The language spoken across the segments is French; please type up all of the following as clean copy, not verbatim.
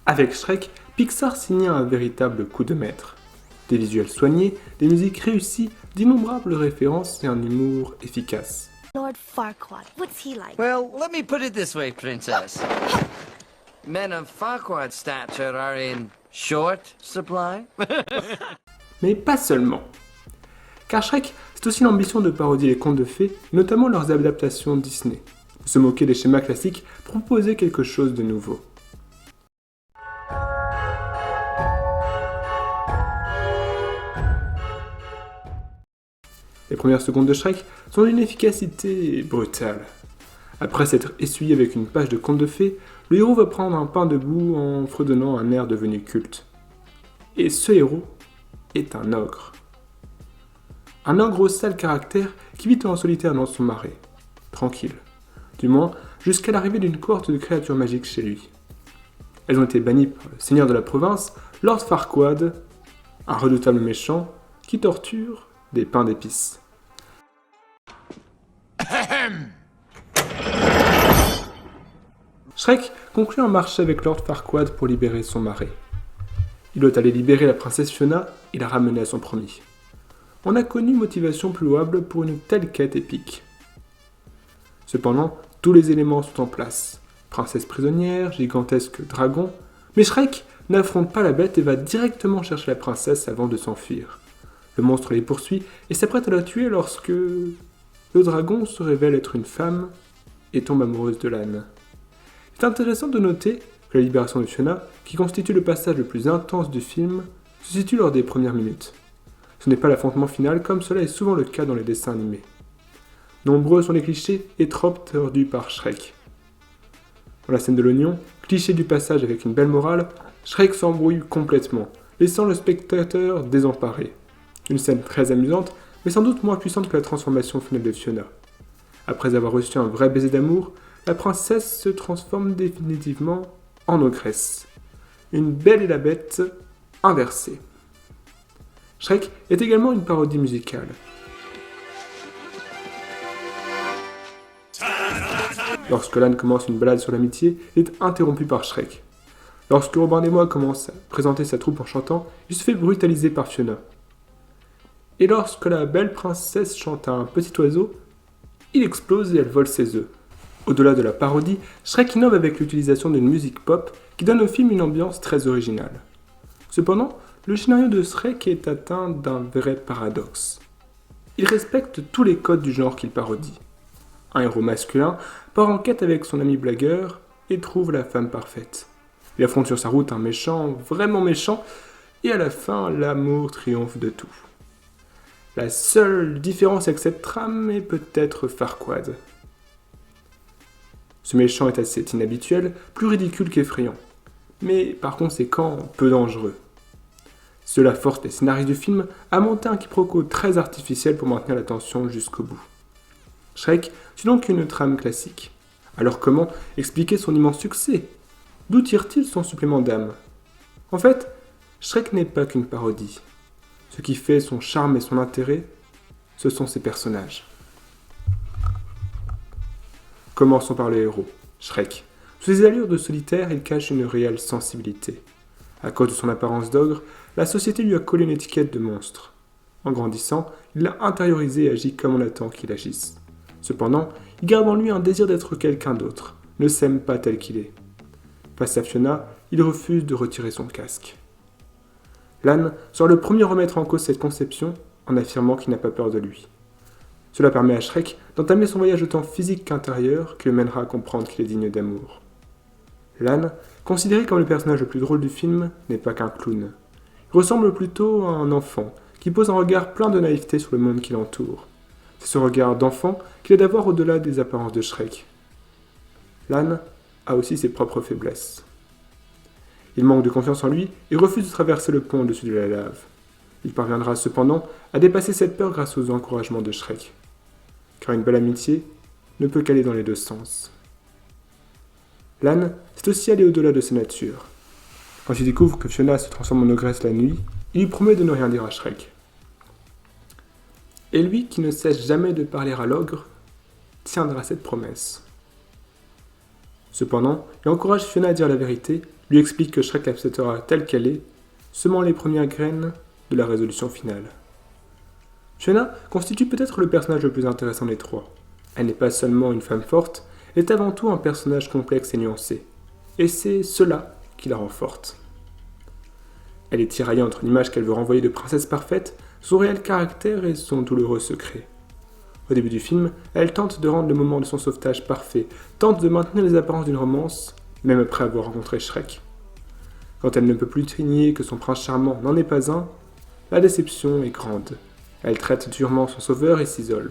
Avec Shrek, Pixar signa un véritable coup de maître. Des visuels soignés, des musiques réussies, d'innombrables références et un humour efficace. Lord Farquaad, what's he like? Well, let me put it this way, Princess. Men of Farquaad's stature are in short supply. Mais pas seulement. Car Shrek, c'est aussi l'ambition de parodier les contes de fées, notamment leurs adaptations Disney. De se moquer des schémas classiques pour proposer quelque chose de nouveau. Les premières secondes de Shrek sont d'une efficacité brutale. Après s'être essuyé avec une page de contes de fées, le héros va prendre un pain debout en fredonnant un air devenu culte. Et ce héros est un ogre. Un ogre au sale caractère qui vit en solitaire dans son marais. Tranquille. Du moins, jusqu'à l'arrivée d'une cohorte de créatures magiques chez lui. Elles ont été bannies par le seigneur de la province, Lord Farquaad, un redoutable méchant qui torture des pains d'épices. Shrek conclut un marché avec Lord Farquaad pour libérer son marais. Il doit aller libérer la princesse Fiona et la ramener à son promis. On a connu motivation plus louable pour une telle quête épique. Cependant, tous les éléments sont en place. Princesse prisonnière, gigantesque dragon, mais Shrek n'affronte pas la bête et va directement chercher la princesse avant de s'enfuir. Le monstre les poursuit et s'apprête à la tuer lorsque le dragon se révèle être une femme et tombe amoureuse de l'âne. C'est intéressant de noter que la libération de Fiona, qui constitue le passage le plus intense du film, se situe lors des premières minutes. Ce n'est pas l'affrontement final comme cela est souvent le cas dans les dessins animés. Nombreux sont les clichés et tropes tordus par Shrek. Dans la scène de l'oignon, cliché du passage avec une belle morale, Shrek s'embrouille complètement, laissant le spectateur désemparé. Une scène très amusante, mais sans doute moins puissante que la transformation finale de Fiona. Après avoir reçu un vrai baiser d'amour, la princesse se transforme définitivement en ogresse. Une Belle et la Bête inversée. Shrek est également une parodie musicale. Lorsque l'âne commence une balade sur l'amitié, il est interrompu par Shrek. Lorsque Robin des Bois commence à présenter sa troupe en chantant, il se fait brutaliser par Fiona. Et lorsque la belle princesse chante à un petit oiseau, il explose et elle vole ses œufs. Au-delà de la parodie, Shrek innove avec l'utilisation d'une musique pop qui donne au film une ambiance très originale. Cependant, le scénario de Shrek est atteint d'un vrai paradoxe. Il respecte tous les codes du genre qu'il parodie. Un héros masculin part en quête avec son ami blagueur et trouve la femme parfaite. Il affronte sur sa route un méchant, vraiment méchant, et à la fin, l'amour triomphe de tout. La seule différence avec cette trame est peut-être Farquaad. Ce méchant est assez inhabituel, plus ridicule qu'effrayant, mais par conséquent peu dangereux. Cela force les scénaristes du film à monter un quiproquo très artificiel pour maintenir l'attention jusqu'au bout. Shrek suit donc une trame classique. Alors comment expliquer son immense succès? D'où tire-t-il son supplément d'âme? En fait, Shrek n'est pas qu'une parodie. Ce qui fait son charme et son intérêt, ce sont ses personnages. Commençons par le héros, Shrek. Sous ses allures de solitaire, il cache une réelle sensibilité. À cause de son apparence d'ogre, la société lui a collé une étiquette de monstre. En grandissant, il l'a intériorisé et agit comme on attend qu'il agisse. Cependant, il garde en lui un désir d'être quelqu'un d'autre, ne s'aime pas tel qu'il est. Face à Fiona, il refuse de retirer son casque. L'âne sera le premier à remettre en cause cette conception en affirmant qu'il n'a pas peur de lui. Cela permet à Shrek d'entamer son voyage autant physique qu'intérieur qui le mènera à comprendre qu'il est digne d'amour. L'âne, considéré comme le personnage le plus drôle du film, n'est pas qu'un clown. Il ressemble plutôt à un enfant qui pose un regard plein de naïveté sur le monde qui l'entoure. C'est ce regard d'enfant qu'il a d'avoir au-delà des apparences de Shrek. L'âne a aussi ses propres faiblesses. Il manque de confiance en lui et refuse de traverser le pont au-dessus de la lave. Il parviendra cependant à dépasser cette peur grâce aux encouragements de Shrek. Car une belle amitié ne peut qu'aller dans les deux sens. L'âne, c'est aussi aller au-delà de sa nature. Quand il découvre que Fiona se transforme en ogresse la nuit, il lui promet de ne rien dire à Shrek. Et lui, qui ne cesse jamais de parler à l'ogre, tiendra cette promesse. Cependant, il encourage Fiona à dire la vérité, lui explique que Shrek l'acceptera telle qu'elle est, semant les premières graines de la résolution finale. Fiona constitue peut-être le personnage le plus intéressant des trois. Elle n'est pas seulement une femme forte, elle est avant tout un personnage complexe et nuancé. Et c'est cela qui la rend forte. Elle est tiraillée entre l'image qu'elle veut renvoyer de princesse parfaite, son réel caractère et son douloureux secret. Au début du film, elle tente de rendre le moment de son sauvetage parfait, tente de maintenir les apparences d'une romance, même après avoir rencontré Shrek. Quand elle ne peut plus nier que son prince charmant n'en est pas un, la déception est grande. Elle traite durement son sauveur et s'isole.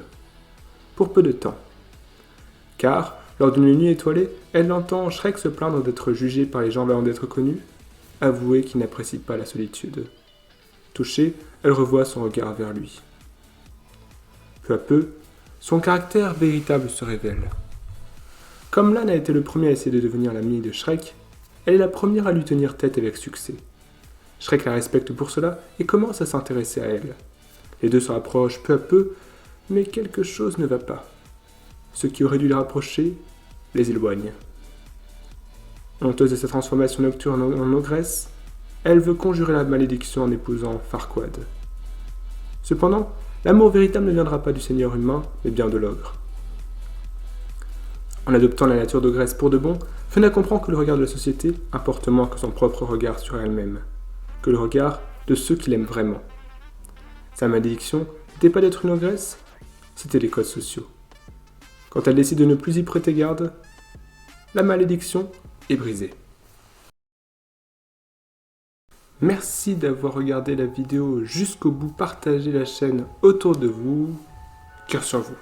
Pour peu de temps. Car, lors d'une nuit étoilée, elle entend Shrek se plaindre d'être jugé par les gens avant d'être connu, avouer qu'il n'apprécie pas la solitude. Touchée, elle revoit son regard vers lui. Peu à peu, son caractère véritable se révèle. Comme Lan a été le premier à essayer de devenir l'ami de Shrek, elle est la première à lui tenir tête avec succès. Shrek la respecte pour cela et commence à s'intéresser à elle. Les deux se rapprochent peu à peu, mais quelque chose ne va pas. Ce qui aurait dû les rapprocher les éloigne. Honteuse de sa transformation nocturne en ogresse, elle veut conjurer la malédiction en épousant Farquaad. Cependant, l'amour véritable ne viendra pas du seigneur humain, mais bien de l'ogre. En adoptant la nature d'ogresse pour de bon, Fiona comprend que le regard de la société importe moins que son propre regard sur elle-même, que le regard de ceux qui l'aiment vraiment. Sa malédiction n'était pas d'être une ogresse, c'était les codes sociaux. Quand elle décide de ne plus y prêter garde, la malédiction est brisée. Merci d'avoir regardé la vidéo jusqu'au bout, partagez la chaîne autour de vous, cœur sur vous.